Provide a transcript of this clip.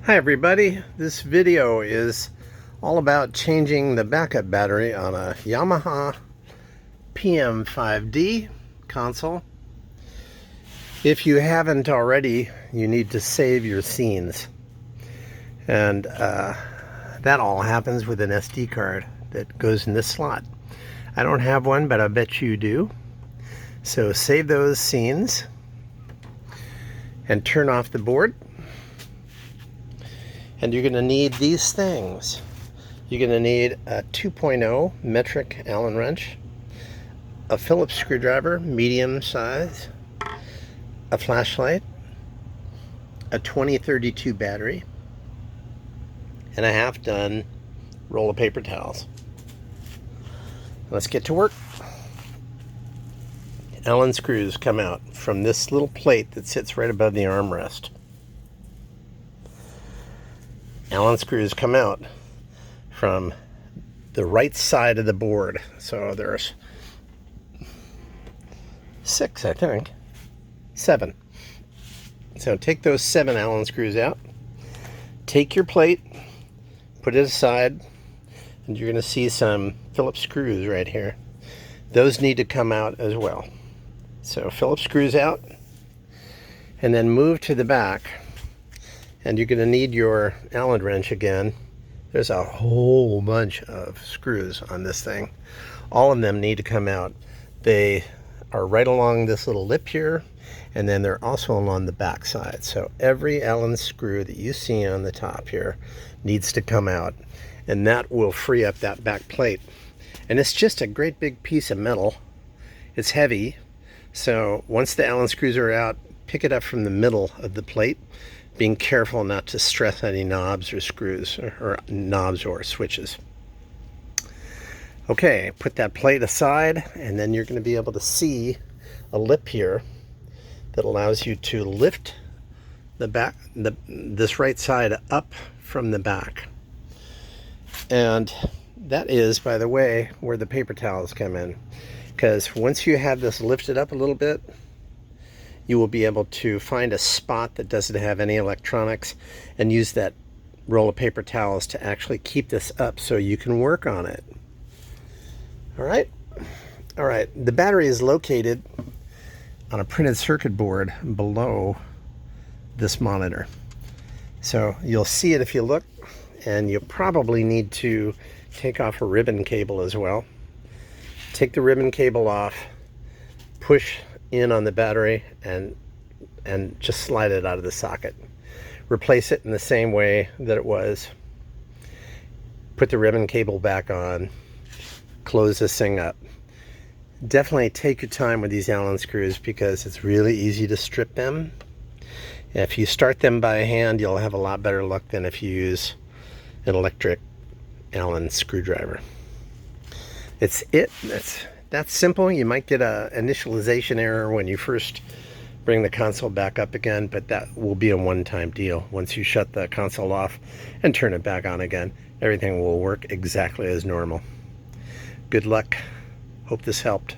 Hi everybody, this video is all about changing the backup battery on a Yamaha PM5D console. If you haven't already, you need to save your scenes, and that all happens with an SD card that goes in this slot. I don't have one, but I bet you do. So save those scenes and turn off the board. And you're going to need these things. You're going to need a 2.0 metric Allen wrench, a Phillips screwdriver, medium size, a flashlight, a 2032 battery, and a half-done roll of paper towels. Let's get to work. Allen screws come out from this little plate that sits right above the armrest. Allen screws come out from the right side of the board. So there's 6, I think. 7. So take those 7 Allen screws out. Take your plate, put it aside, and you're going to see some Phillips screws right here. Those need to come out as well. So Phillips screws out, and then move to the back. And you're going to need your Allen wrench again. There's a whole bunch of screws on this thing. All of them need to come out. They are right along this little lip here, and then they're also along the back side. So every Allen screw that you see on the top here needs to come out, and that will free up that back plate. And it's just a great big piece of metal. It's heavy, so once the Allen screws are out, pick it up from the middle of the plate, being careful not to stress any knobs or screws or knobs or switches. Okay, put that plate aside, and then you're going to be able to see a lip here that allows you to lift the back, this right side up from the back. And that is, by the way, where the paper towels come in, because once you have this lifted up a little bit, you will be able to find a spot that doesn't have any electronics and use that roll of paper towels to actually keep this up so you can work on it. All right. The battery is located on a printed circuit board below this monitor. So you'll see it if you look, and you'll probably need to take off a ribbon cable as well. Take the ribbon cable off, push in on the battery, and just slide it out of the socket. Replace it in the same way that it was. Put the ribbon cable back on. Close this thing up. Definitely take your time with these Allen screws because it's really easy to strip them. If you start them by hand, you'll have a lot better luck than if you use an electric Allen screwdriver. That's simple. You might get an initialization error when you first bring the console back up again, but that will be a one-time deal. Once you shut the console off and turn it back on again, everything will work exactly as normal. Good luck. Hope this helped.